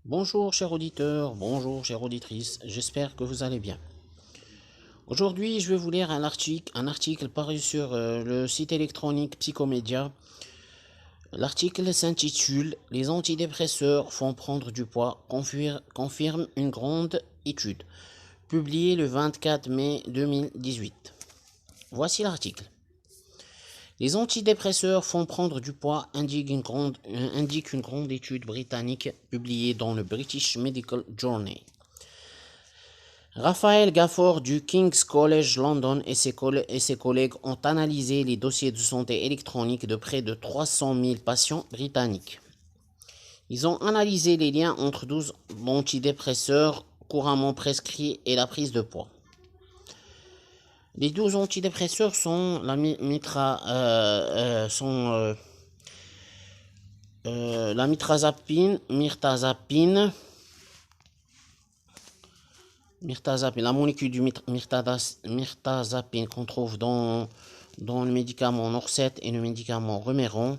Bonjour chers auditeurs, bonjour chères auditrices, j'espère que vous allez bien. Aujourd'hui, je vais vous lire un article paru sur le site électronique Psychomédia. L'article s'intitule « Les antidépresseurs font prendre du poids », confirme une grande étude, publiée le 24 mai 2018. Voici l'article. Les antidépresseurs font prendre du poids, indique une grande étude britannique publiée dans le British Medical Journal. Raphaël Gafford du King's College London et ses collègues ont analysé les dossiers de santé électronique de près de 300 000 patients britanniques. Ils ont analysé les liens entre 12 antidépresseurs couramment prescrits et la prise de poids. Les 12 antidépresseurs sont la mirtazapine, la molécule du mirtazapine qu'on trouve dans le médicament Norset et le médicament Remeron,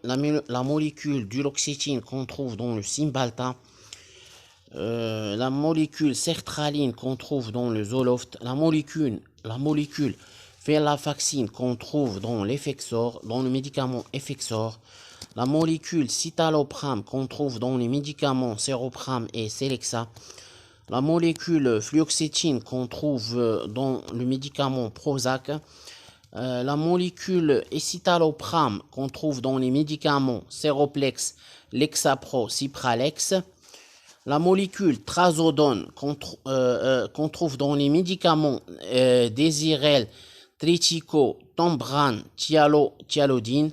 la molécule duloxétine qu'on trouve dans le Cymbalta, la molécule sertraline qu'on trouve dans le Zoloft, la molécule venlafaxine qu'on trouve dans l'Effexor, dans le médicament Effexor, la molécule citalopram qu'on trouve dans les médicaments Seropram et Celexa, la molécule fluoxétine qu'on trouve dans le médicament Prozac, la molécule escitalopram qu'on trouve dans les médicaments Seroplex, Lexapro, Cipralex, la molécule trazodone qu'on trouve dans les médicaments Desirel, Tritico, Tombran, Thialodine,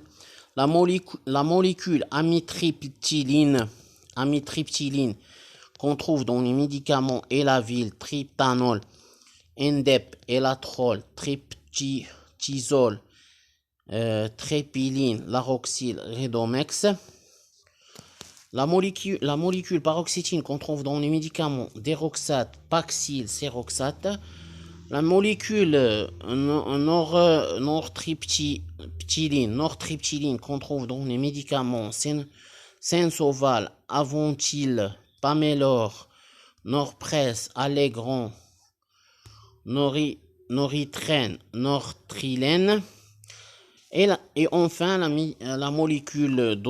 la molécule amitriptyline qu'on trouve dans les médicaments Elavil, Triptanol, Endep, Elatrol, Triptizol, Trepiline, Laroxyl, Redomex, la molécule paroxétine qu'on trouve dans les médicaments Deroxate, Paxil, Seroxate, la molécule nortriptyline qu'on trouve dans les médicaments Sensoval, Avontil, Pamelor, Norpress, Allegron, Noritrène, Nortrilène, et enfin la molécule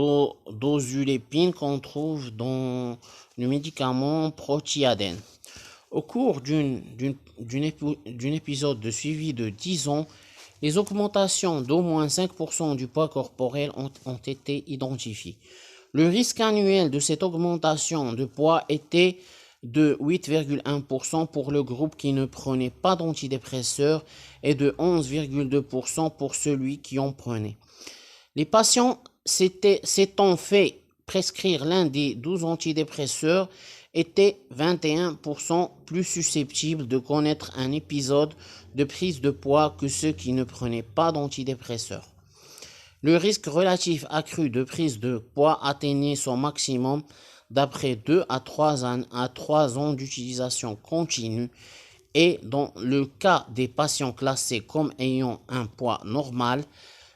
d'osulépine qu'on trouve dans le médicament Protiadène. Au cours d'un épisode de suivi de 10 ans, les augmentations d'au moins 5% du poids corporel ont été identifiées. Le risque annuel de cette augmentation de poids était de 8,1% pour le groupe qui ne prenait pas d'antidépresseurs et de 11,2% pour celui qui en prenait. Les patients s'étant fait prescrire l'un des 12 antidépresseurs étaient 21% plus susceptibles de connaître un épisode de prise de poids que ceux qui ne prenaient pas d'antidépresseurs. Le risque relatif accru de prise de poids atteignait son maximum d'après 2 à 3 ans d'utilisation continue et dans le cas des patients classés comme ayant un poids normal,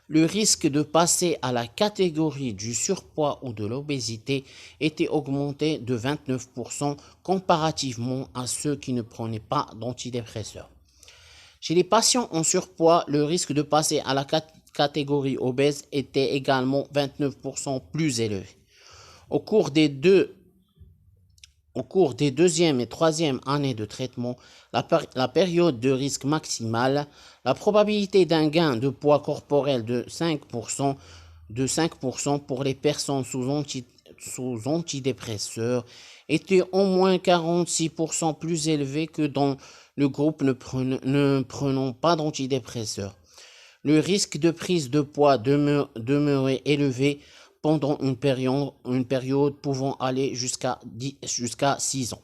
le risque de passer à la catégorie du surpoids ou de l'obésité était augmenté de 29% comparativement à ceux qui ne prenaient pas d'antidépresseurs. Chez les patients en surpoids, le risque de passer à la catégorie obèse était également 29% plus élevé. Au cours des deuxième et troisième années de traitement, la période de risque maximale, la probabilité d'un gain de poids corporel de 5% pour les personnes sous antidépresseurs était au moins 46% plus élevée que dans le groupe ne prenant pas d'antidépresseurs. Le risque de prise de poids demeurait élevé pendant une période pouvant aller jusqu'à 6 ans.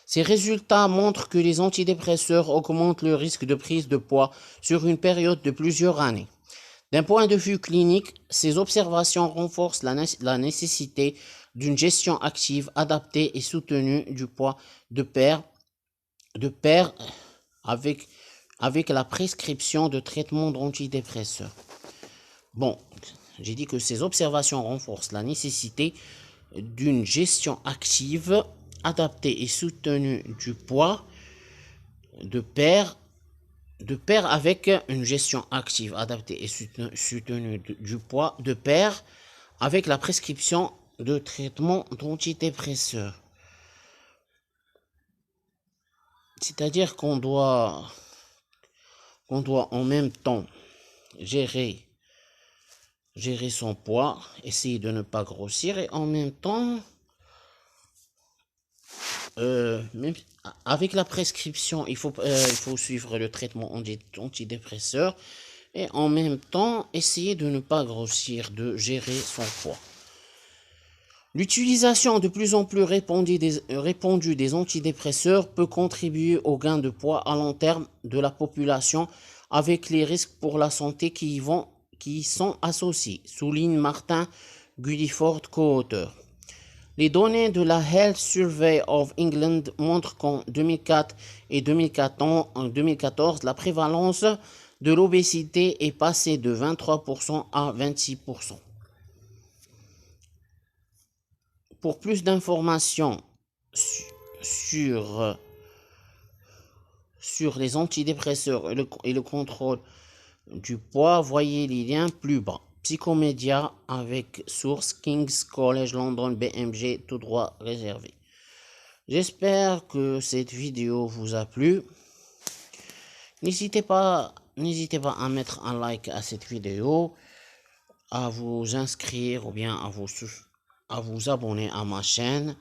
Ces résultats montrent que les antidépresseurs augmentent le risque de prise de poids sur une période de plusieurs années. D'un point de vue clinique, ces observations renforcent la nécessité d'une gestion active, adaptée et soutenue du poids de pair avec la prescription de traitements d'antidépresseurs. Bon, j'ai dit que ces observations renforcent la nécessité d'une gestion active, adaptée et soutenue du poids de pair avec une gestion active, adaptée et soutenue du poids de pair avec la prescription de traitement d'antidépresseurs. C'est-à-dire qu'on doit en même temps gérer son poids, essayer de ne pas grossir et en même temps, même avec la prescription, il faut suivre le traitement antidépresseur et en même temps essayer de ne pas grossir, de gérer son poids. L'utilisation de plus en plus répandue des antidépresseurs peut contribuer au gain de poids à long terme de la population avec les risques pour la santé qui y sont associés, souligne Martin Gulliford, co-auteur. Les données de la Health Survey of England montrent qu'en 2004 et 2014, la prévalence de l'obésité est passée de 23% à 26%. Pour plus d'informations sur les antidépresseurs et le contrôle du poids, voyez les liens plus bas. Psychomédia avec source King's College London BMG, tout droit réservé. J'espère que cette vidéo vous a plu. N'hésitez pas à mettre un like à cette vidéo, à vous inscrire ou bien à vous abonner à ma chaîne,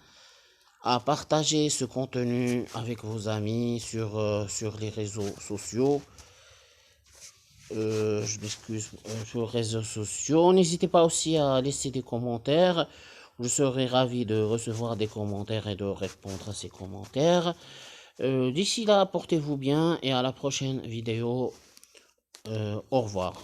à partager ce contenu avec vos amis sur les réseaux sociaux. Je m'excuse, sur les réseaux sociaux. N'hésitez pas aussi à laisser des commentaires. Je serai ravi de recevoir des commentaires et de répondre à ces commentaires. D'ici là, portez-vous bien et à la prochaine vidéo. Au revoir.